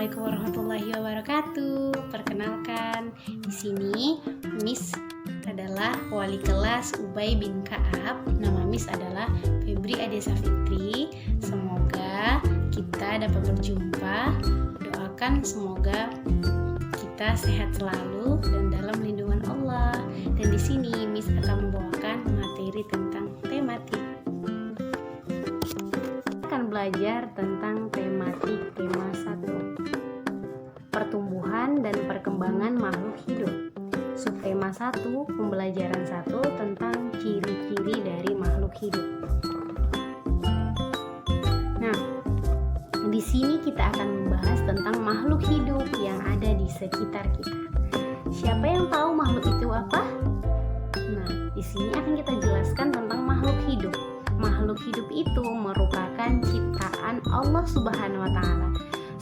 Assalamualaikum warahmatullahi wabarakatuh. Perkenalkan, di sini Miss adalah wali kelas Ubay bin Ka'ab. Nama Miss adalah Febri Adesa Fitri. Semoga kita dapat berjumpa. Doakan semoga kita sehat selalu dan dalam lindungan Allah. Dan di sini Miss akan membawakan materi tentang tematik. Belajar tentang tematik tema 1, pertumbuhan dan perkembangan makhluk hidup. Subtema 1, pembelajaran 1 tentang ciri-ciri dari makhluk hidup. Nah, di sini kita akan membahas tentang makhluk hidup yang ada di sekitar kita. Siapa yang tahu makhluk itu apa? Nah, di sini akan kita jelaskan tentang makhluk hidup. Makhluk hidup itu merupakan ciptaan Allah Subhanahu wa Ta'ala.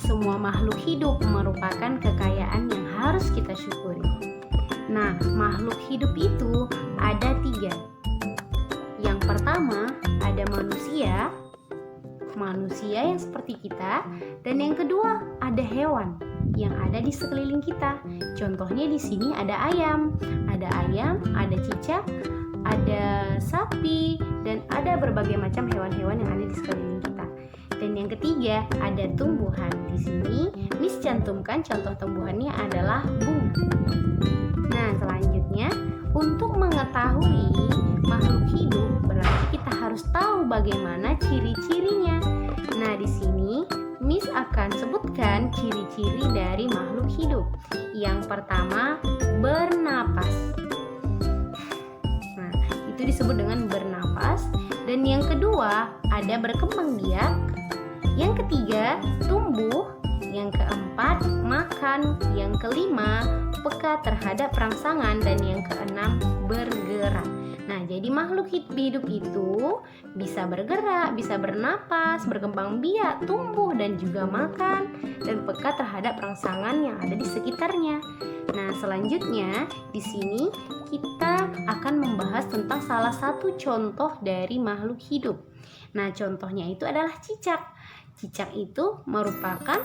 Semua makhluk hidup merupakan kekayaan yang harus kita syukuri. Nah, makhluk hidup itu ada 3. Yang pertama ada manusia yang seperti kita, dan yang kedua ada hewan yang ada di sekeliling kita. Contohnya di sini ada ayam, ada cicak, ada sapi, dan ada berbagai macam hewan-hewan yang ada di sekeliling kita. Dan yang ketiga ada tumbuhan. Di sini Miss cantumkan contoh tumbuhannya adalah bunga. Nah, selanjutnya untuk mengetahui makhluk hidup berarti kita harus tahu bagaimana ciri-cirinya. Nah, di sini Miss akan sebutkan ciri-ciri dari makhluk hidup. Yang pertama, bernapas. Itu disebut dengan bernapas. Dan yang kedua ada berkembang biak. Yang ketiga tumbuh. Yang keempat makan. Yang kelima peka terhadap rangsangan. Dan yang keenam bergerak. Nah, jadi makhluk hidup itu bisa bergerak, bisa bernapas, berkembang biak, tumbuh, dan juga makan, dan peka terhadap rangsangan yang ada di sekitarnya. Nah, selanjutnya di sini kita akan membahas tentang salah satu contoh dari makhluk hidup. Nah, contohnya itu adalah cicak. Cicak itu merupakan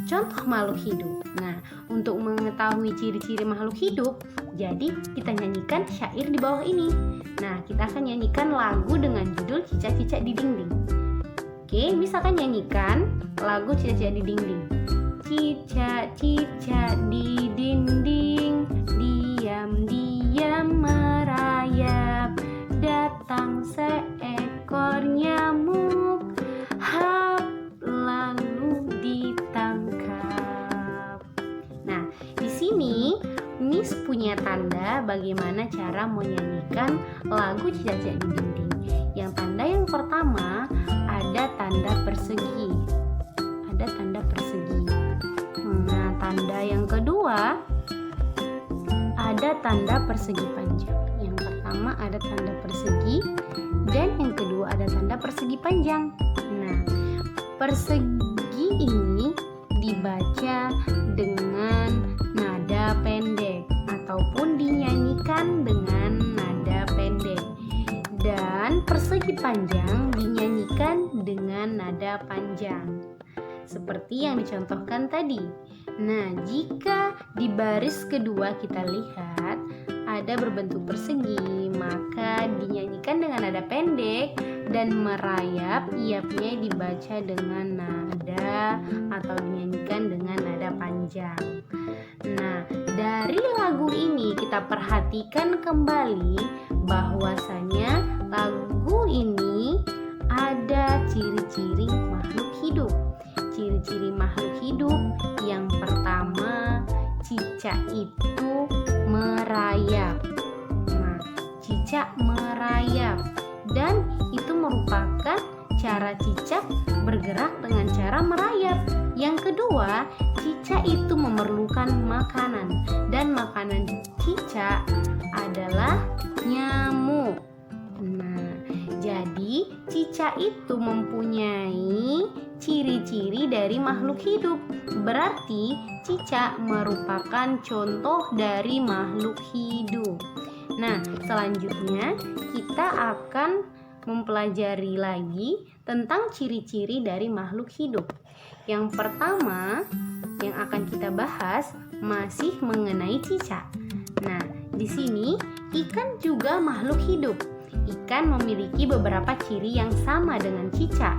contoh makhluk hidup. Nah, untuk mengetahui ciri-ciri makhluk hidup, jadi kita nyanyikan syair di bawah ini. Nah, kita akan nyanyikan lagu dengan judul Cicak-cicak di Dinding. Oke, misalkan nyanyikan lagu Cicak-cicak di Dinding. Cicak-cicak di dinding, diam-diam merayap, datang seekor nyamuk, hap, lalu ditangkap. Nah, di sini Miss punya tanda bagaimana cara menyanyikan lagu Cicak-cicak di Dinding. Yang tanda yang pertama ada tanda persegi. Ada tanda persegi. Nah, tanda yang kedua ada tanda persegi panjang. Yang pertama ada tanda persegi, dan yang kedua ada tanda persegi panjang. Nah, persegi ini dibaca dengan nada pendek ataupun dinyanyikan dengan nada pendek, dan persegi panjang dinyanyikan dengan nada panjang seperti yang dicontohkan tadi. Nah, jika di baris kedua kita lihat ada berbentuk persegi, maka dinyanyikan dengan nada pendek, dan merayap iapnya dibaca dengan nada atau dinyanyikan dengan nada panjang. Nah, dari lagu ini kita perhatikan kembali bahwasanya lagu ini ada ciri-ciri makhluk hidup. Ciri-ciri makhluk hidup yang pertama, cicak itu merayap. Nah, cicak merayap, dan itu merupakan cara cicak bergerak dengan cara merayap. Yang kedua, cicak itu memerlukan makanan, dan makanan cicak adalah nyamuk. Nah, jadi cicak itu mempunyai ciri-ciri dari makhluk hidup. Berarti cicak merupakan contoh dari makhluk hidup. Nah, selanjutnya kita akan mempelajari lagi tentang ciri-ciri dari makhluk hidup. Yang pertama yang akan kita bahas masih mengenai cicak. Nah, di sini ikan juga makhluk hidup. Ikan memiliki beberapa ciri yang sama dengan cicak.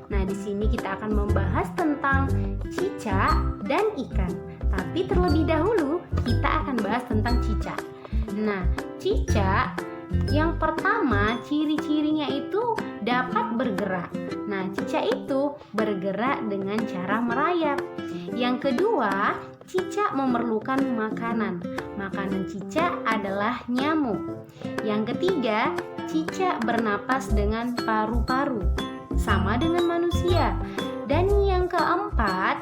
Nah, di sini kita akan membahas tentang cicak dan ikan. Tapi terlebih dahulu kita akan bahas tentang cicak. Nah, cicak yang pertama ciri-cirinya itu dapat bergerak. Nah, cicak itu bergerak dengan cara merayap. Yang kedua, cicak memerlukan makanan. Makanan cicak adalah nyamuk. Yang ketiga, cicak bernapas dengan paru-paru, sama dengan manusia. Dan yang keempat,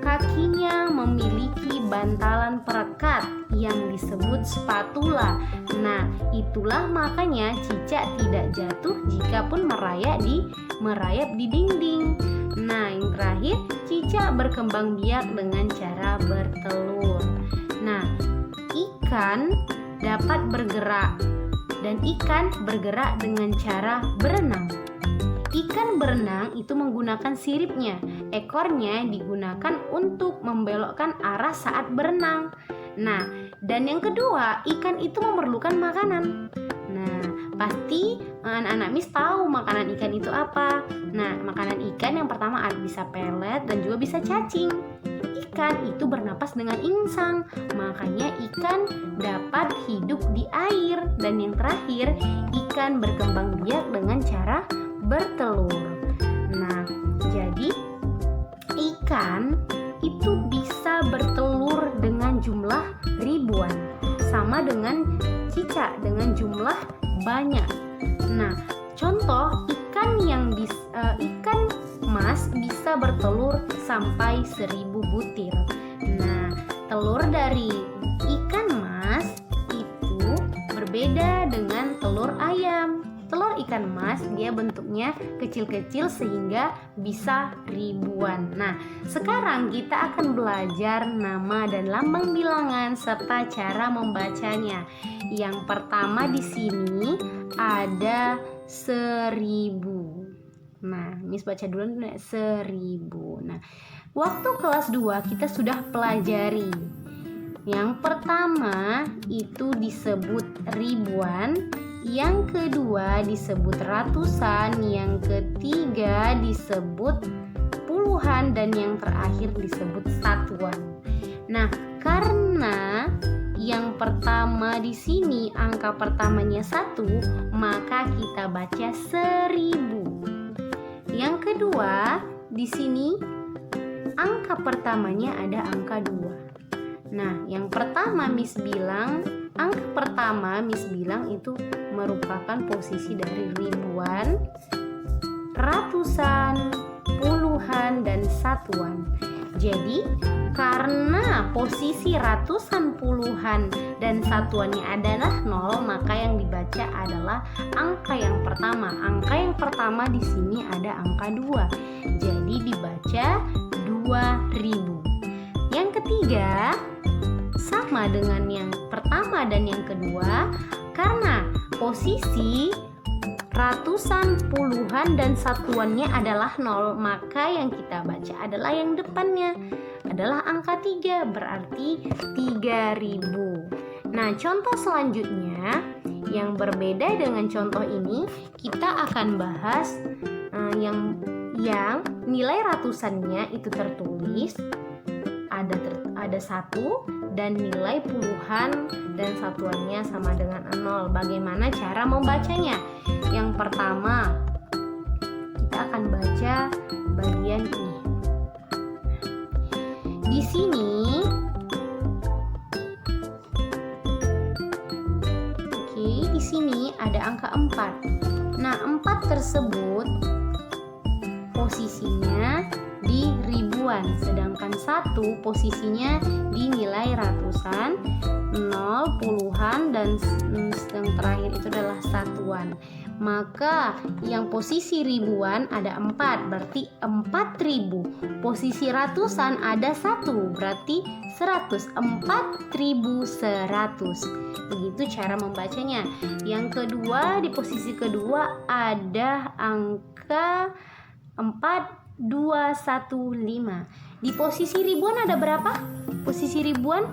kakinya memiliki bantalan perekat yang disebut spatula. Nah, itulah makanya cicak tidak jatuh jikapun merayap di dinding. Nah, yang terakhir, cicak berkembang biak dengan cara bertelur. Nah, ikan dapat bergerak dan ikan bergerak dengan cara berenang. Ikan berenang itu menggunakan siripnya. Ekornya digunakan untuk membelokkan arah saat berenang. Nah, dan yang kedua, ikan itu memerlukan makanan. Nah, pasti anak-anak Miss tahu makanan ikan itu apa. Nah, makanan ikan yang pertama bisa pelet dan juga bisa cacing. Ikan itu bernapas dengan insang, makanya ikan dapat hidup di air. Dan yang terakhir, ikan berkembang biak dengan cara bertelur. Nah, jadi ikan itu bisa bertelur dengan jumlah ribuan, sama dengan cicak dengan jumlah banyak. Nah, contoh ikan ikan mas bisa bertelur sampai 1000 butir. Nah, telur dari ikan mas itu berbeda dengan telur ayam. Telur ikan mas dia bentuknya kecil-kecil sehingga bisa ribuan. Nah, sekarang kita akan belajar nama dan lambang bilangan serta cara membacanya. Yang pertama di sini ada 1000. Nah, Miss baca dulu 1000. Nah, waktu kelas 2 kita sudah pelajari. Yang pertama itu disebut ribuan, yang kedua disebut ratusan, yang ketiga disebut puluhan, dan yang terakhir disebut satuan. Nah, karena yang pertama di sini angka pertamanya 1, maka kita baca 1000. Yang kedua, di sini angka pertamanya ada angka 2. Nah, yang pertama Miss bilang, angka pertama Miss bilang itu merupakan posisi dari ribuan, ratusan, puluhan, dan satuan. Jadi, karena posisi ratusan, puluhan, dan satuannya adalah 0, maka yang dibaca adalah angka yang pertama. Angka yang pertama di sini ada angka 2. Jadi dibaca 2000. Yang ketiga sama dengan yang pertama dan yang kedua, karena posisi ratusan, puluhan, dan satuannya adalah 0, maka yang kita baca adalah yang depannya adalah angka 3, berarti 3000. Nah, contoh selanjutnya yang berbeda dengan contoh ini, kita akan bahas yang nilai ratusannya itu tertulis ada 1, dan nilai puluhan dan satuannya sama dengan 0. Bagaimana cara membacanya? Yang pertama, kita akan baca bagian ini. Di sini di sini ada angka 4. Nah, 4 tersebut posisinya di ribuan, sedangkan 1 posisinya di nilai ratusan, 0 puluhan, dan yang terakhir itu adalah satuan. Maka yang posisi ribuan ada 4, berarti 4000. Posisi ratusan ada 1, berarti 100. 4100. Begitu cara membacanya. Yang kedua, di posisi kedua ada angka 4215. Di posisi ribuan ada berapa? Posisi ribuan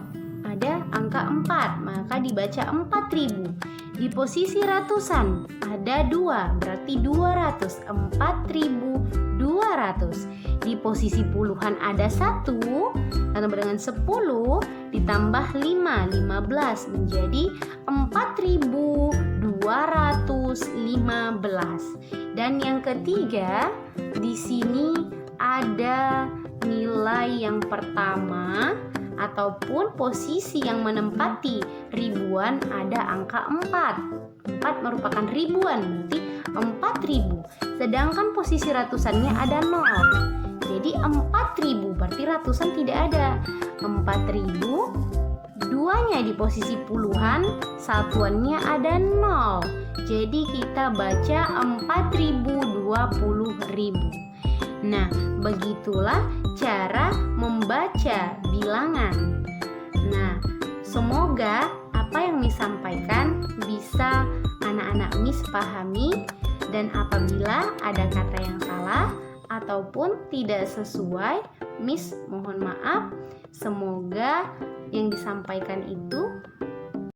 ada angka 4, maka dibaca 4000. Di posisi ratusan ada 2, berarti 200, 4200. Di posisi puluhan ada 1, ditambah dengan 10 ditambah 5, 15 menjadi 4215. Dan yang ketiga, di sini ada nilai yang pertama ataupun posisi yang menempati ribuan ada angka 4. 4 merupakan ribuan, berarti 4000. Sedangkan posisi ratusannya ada 0. Jadi 4000 berarti ratusan tidak ada. 4000, duanya di posisi puluhan, satuannya ada 0. Jadi kita baca 4020.000. Nah, begitulah cara membaca bilangan. Nah, semoga apa yang Miss sampaikan bisa anak-anak Miss pahami, dan apabila ada kata yang salah ataupun tidak sesuai, Miss mohon maaf. Semoga yang disampaikan itu